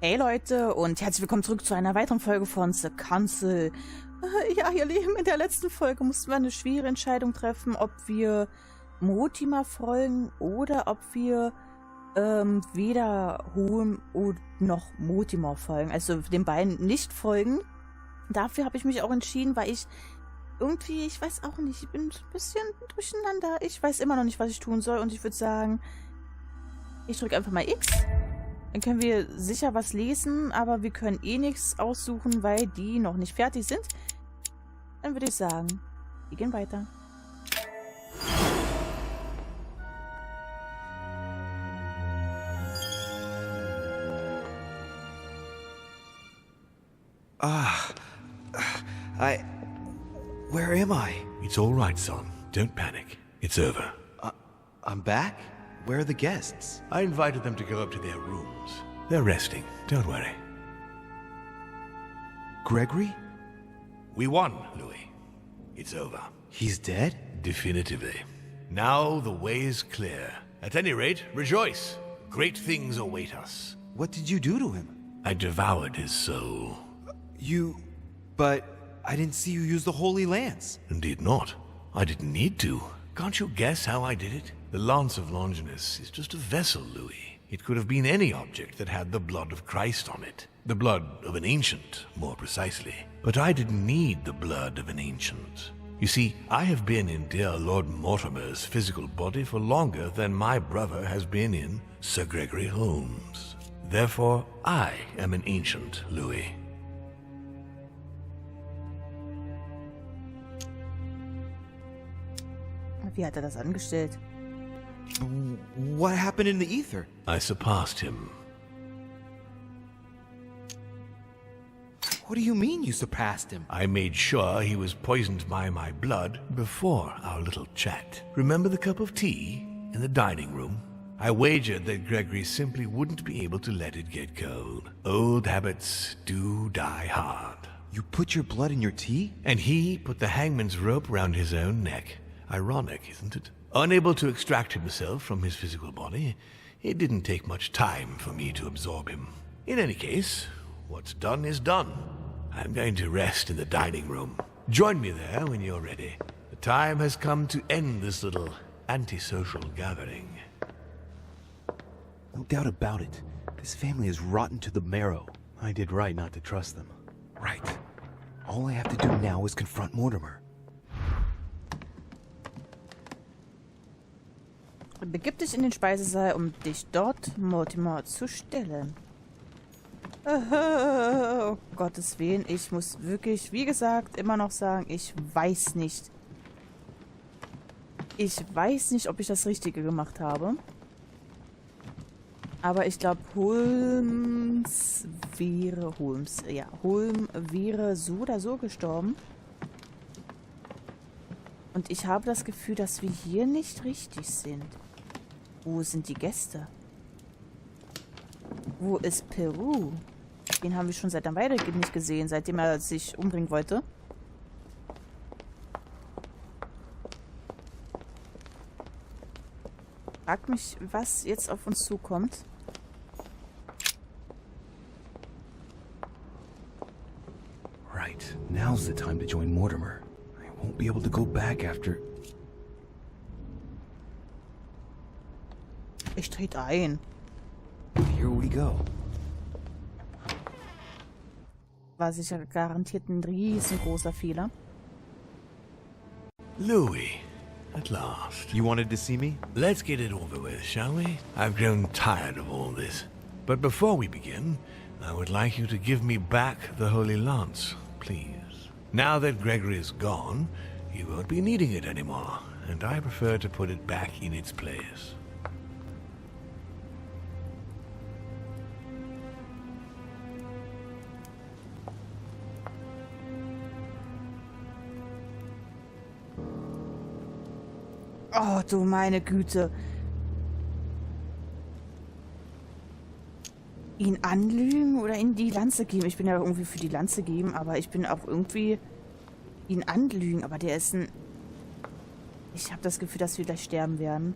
Hey Leute und herzlich willkommen zurück zu einer weiteren Folge von The Council. Ja, ihr Lieben, in der letzten Folge mussten wir eine schwere Entscheidung treffen, ob wir Mortimer folgen oder ob wir weder Hohem noch Mortimer folgen. Also den beiden nicht folgen. Dafür habe ich mich auch entschieden, weil ich irgendwie, ich weiß auch nicht, ich bin ein bisschen durcheinander. Ich weiß immer noch nicht, was ich tun soll und ich würde sagen, ich drücke einfach mal X. Dann können wir sicher was lesen, aber wir können eh nichts aussuchen, weil die noch nicht fertig sind. Dann würde ich sagen, wir gehen weiter. Where am I? It's all right, son. Don't panic. It's over. I'm back? Where are the guests? I invited them to go up to their rooms. They're resting. Don't worry. Gregory? We won, Louis. It's over. He's dead? Definitively. Now the way is clear. At any rate, rejoice. Great things await us. What did you do to him? I devoured his soul. But I didn't see you use the Holy Lance. Indeed not. I didn't need to. Can't you guess how I did it? The Lance of Longinus is just a vessel, Louis. It could have been any object that had the blood of Christ on it. The blood of an ancient, more precisely. But I didn't need the blood of an ancient. You see, I have been in dear Lord Mortimer's physical body for longer than my brother has been in Sir Gregory Holmes. Therefore, I am an ancient, Louis. Wie hat er das angestellt? What happened in the ether? I surpassed him. What do you mean you surpassed him? I made sure he was poisoned by my blood before our little chat. Remember the cup of tea in the dining room? I wagered that Gregory simply wouldn't be able to let it get cold. Old habits do die hard. You put your blood in your tea? And he put the hangman's rope round his own neck. Ironic, isn't it? Unable to extract himself from his physical body, it didn't take much time for me to absorb him. In any case, what's done is done. I'm going to rest in the dining room. Join me there when you're ready. The time has come to end this little antisocial gathering. No doubt about it. This family is rotten to the marrow. I did right not to trust them. Right. All I have to do now is confront Mortimer. Begib dich in den Speisesaal, um dich dort Mortimer zu stellen. Oh Gottes Willen, ich muss wirklich, wie gesagt, immer noch sagen, ich weiß nicht. Ich weiß nicht, ob ich das Richtige gemacht habe. Aber ich glaube, Holm wäre so oder so gestorben. Und ich habe das Gefühl, dass wir hier nicht richtig sind. Wo sind die Gäste? Wo ist Peru? Den haben wir schon seit einer Weile nicht gesehen, seitdem er sich umbringen wollte. Frag mich, was jetzt auf uns zukommt. Right. Now's the time to join Mortimer. I won't be able to go back after... Ich trete ein. Here we go. War sicher garantiert ein riesengroßer Fehler. Louis, at last. You wanted to see me? Let's get it over with, shall we? I've grown tired of all this. But before we begin, I would like you to give me back the Holy Lance, please. Now that Gregory is gone, you won't be needing it anymore, and I prefer to put it back in its place. Oh, du meine Güte. Ihn anlügen oder in die Lanze geben? Ich bin ja irgendwie für die Lanze geben, aber ich bin auch irgendwie ihn anlügen. Aber der ist ein... Ich habe das Gefühl, dass wir gleich sterben werden.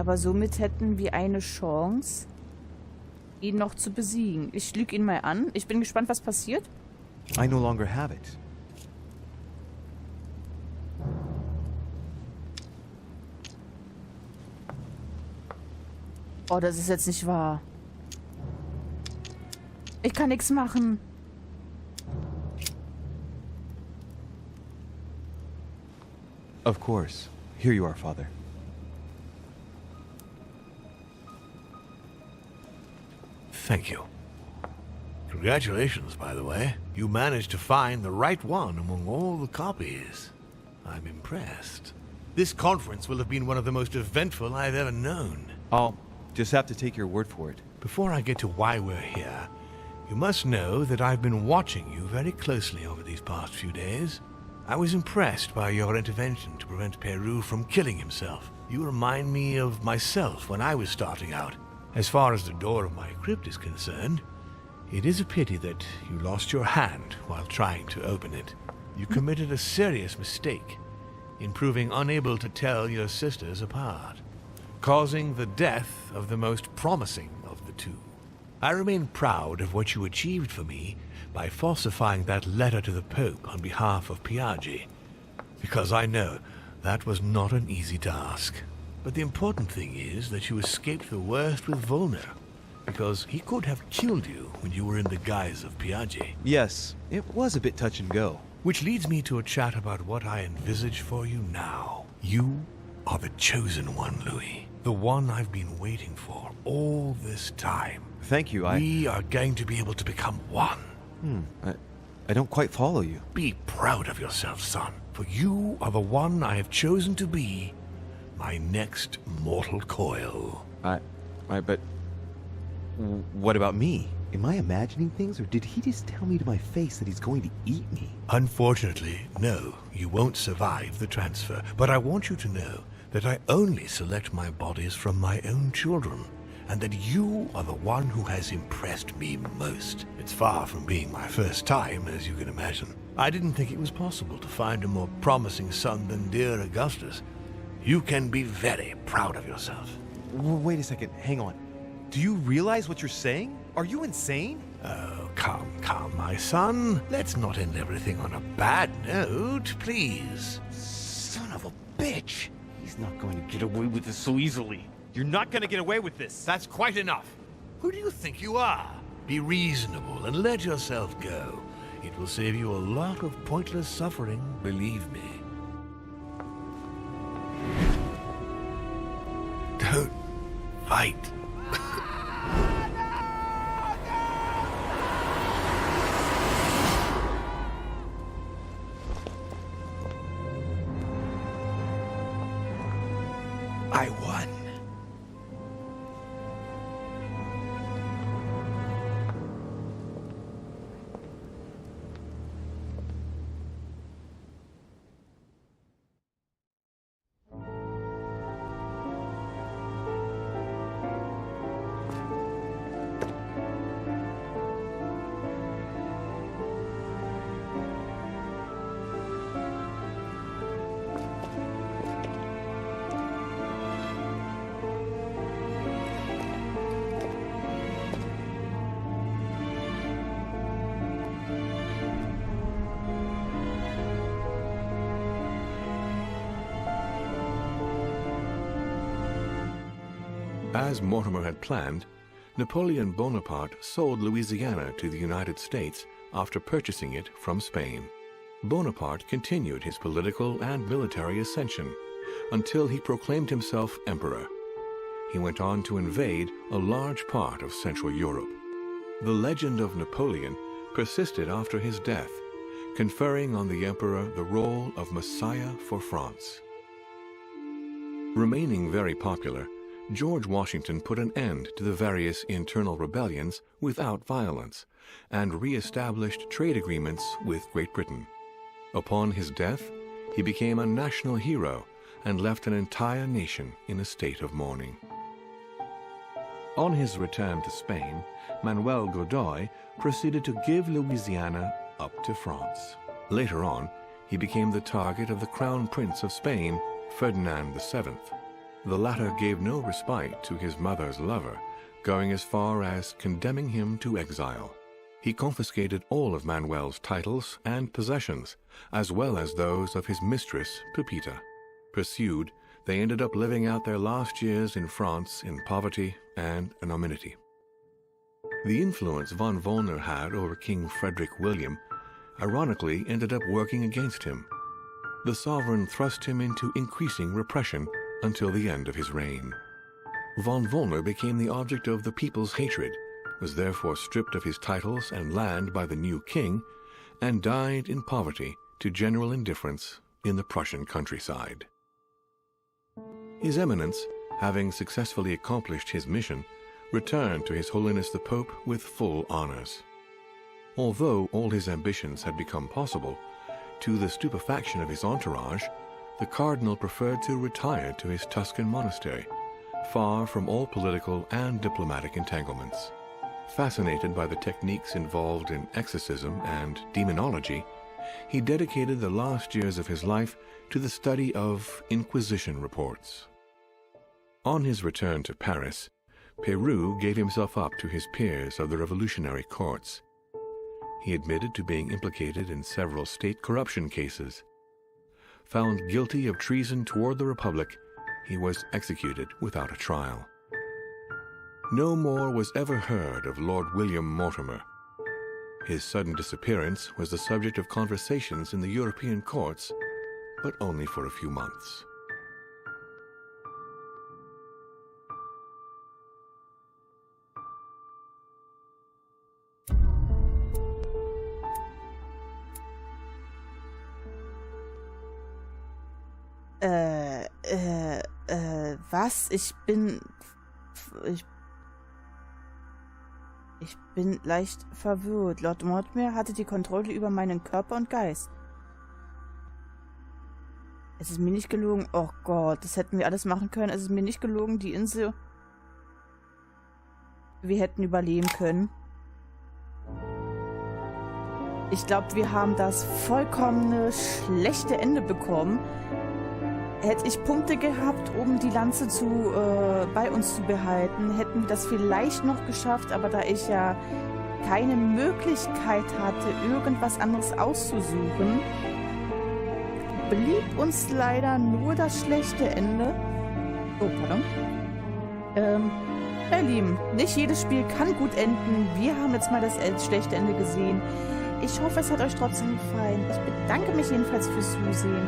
Aber somit hätten wir eine Chance, ihn noch zu besiegen. Ich lüge ihn mal an. Ich bin gespannt, was passiert. I no longer have it. Oh, das ist jetzt nicht wahr. Ich kann nichts machen. Of course. Here you are, Father. Thank you. Congratulations, by the way. You managed to find the right one among all the copies. I'm impressed. This conference will have been one of the most eventful I've ever known. I'll just have to take your word for it. Before I get to why we're here, you must know that I've been watching you very closely over these past few days. I was impressed by your intervention to prevent Peru from killing himself. You remind me of myself when I was starting out. As far as the door of my crypt is concerned, it is a pity that you lost your hand while trying to open it. You committed a serious mistake in proving unable to tell your sisters apart, causing the death of the most promising of the two. I remain proud of what you achieved for me by falsifying that letter to the Pope on behalf of Piaggi, because I know that was not an easy task. But the important thing is that you escaped the worst with Volner, because he could have killed you when you were in the guise of Piaggi. Yes, it was a bit touch and go. Which leads me to a chat about what I envisage for you now. You are the chosen one, Louis. The one I've been waiting for all this time. Thank you, We are going to be able to become one. I don't quite follow you. Be proud of yourself, son, for you are the one I have chosen to be my next mortal coil. But what about me? Am I imagining things, or did he just tell me to my face that he's going to eat me? Unfortunately, no, you won't survive the transfer. But I want you to know that I only select my bodies from my own children, and that you are the one who has impressed me most. It's far from being my first time, as you can imagine. I didn't think it was possible to find a more promising son than dear Augustus. You can be very proud of yourself. Wait a second, hang on. Do you realize what you're saying? Are you insane? Oh, come, my son. Let's not end everything on a bad note, please. Son of a bitch! He's not going to get away with this so easily. You're not going to get away with this. That's quite enough. Who do you think you are? Be reasonable and let yourself go. It will save you a lot of pointless suffering, believe me. Don't fight. I won. As Mortimer had planned, Napoleon Bonaparte sold Louisiana to the United States after purchasing it from Spain. Bonaparte continued his political and military ascension until he proclaimed himself emperor. He went on to invade a large part of Central Europe. The legend of Napoleon persisted after his death, conferring on the emperor the role of Messiah for France. Remaining very popular, George Washington put an end to the various internal rebellions without violence and re-established trade agreements with Great Britain. Upon his death, he became a national hero and left an entire nation in a state of mourning. On his return to Spain, Manuel Godoy proceeded to give Louisiana up to France. Later on, he became the target of the Crown Prince of Spain, Ferdinand VII. The latter gave no respite to his mother's lover, going as far as condemning him to exile. He confiscated all of Manuel's titles and possessions, as well as those of his mistress, Pepita. Pursued, they ended up living out their last years in France in poverty and anonymity. The influence von Wollner had over King Frederick William ironically ended up working against him. The sovereign thrust him into increasing repression until the end of his reign. Von Wollner became the object of the people's hatred, was therefore stripped of his titles and land by the new king, and died in poverty to general indifference in the Prussian countryside. His Eminence, having successfully accomplished his mission, returned to His Holiness the Pope with full honors. Although all his ambitions had become possible, to the stupefaction of his entourage, the cardinal preferred to retire to his Tuscan monastery, far from all political and diplomatic entanglements. Fascinated by the techniques involved in exorcism and demonology, he dedicated the last years of his life to the study of Inquisition reports. On his return to Paris, Peru gave himself up to his peers of the revolutionary courts. He admitted to being implicated in several state corruption cases. Found guilty of treason toward the Republic, he was executed without a trial. No more was ever heard of Lord William Mortimer. His sudden disappearance was the subject of conversations in the European courts, but only for a few months. Was? Ich bin leicht verwirrt. Lord Mortimer hatte die Kontrolle über meinen Körper und Geist. Es ist mir nicht gelungen. Oh Gott, das hätten wir alles machen können. Es ist mir nicht gelungen, die Insel. Wir hätten überleben können. Ich glaube, wir haben das vollkommene schlechte Ende bekommen. Hätte ich Punkte gehabt, um die Lanze bei uns zu behalten, hätten wir das vielleicht noch geschafft, aber da ich ja keine Möglichkeit hatte, irgendwas anderes auszusuchen, blieb uns leider nur das schlechte Ende. Oh, pardon. Ihr Lieben, nicht jedes Spiel kann gut enden. Wir haben jetzt mal das schlechte Ende gesehen. Ich hoffe, es hat euch trotzdem gefallen. Ich bedanke mich jedenfalls fürs Zusehen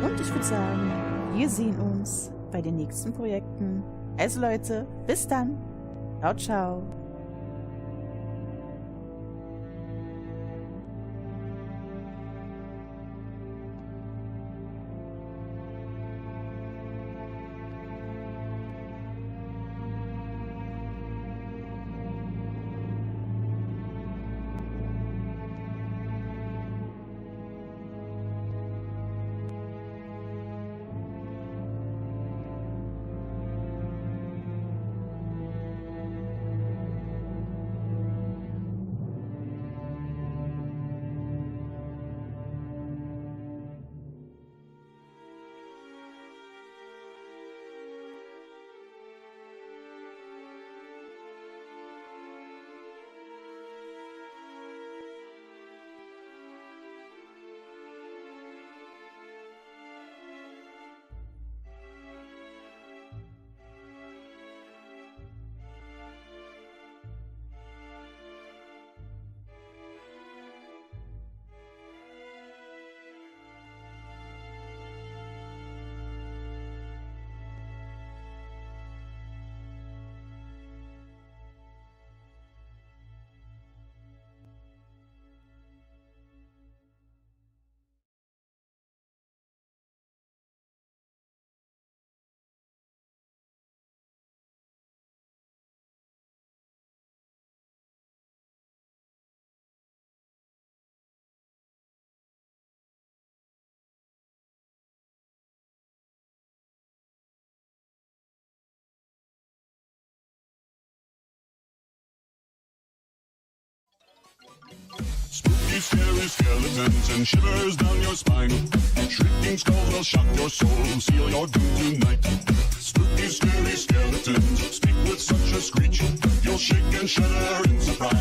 und ich würde sagen, wir sehen uns bei den nächsten Projekten. Also Leute, bis dann. Ciao, ciao. Spooky, scary skeletons and shivers down your spine. Shrieking skulls will shock your soul, seal your doom tonight. Spooky, scary skeletons speak with such a screech. You'll shake and shudder in surprise.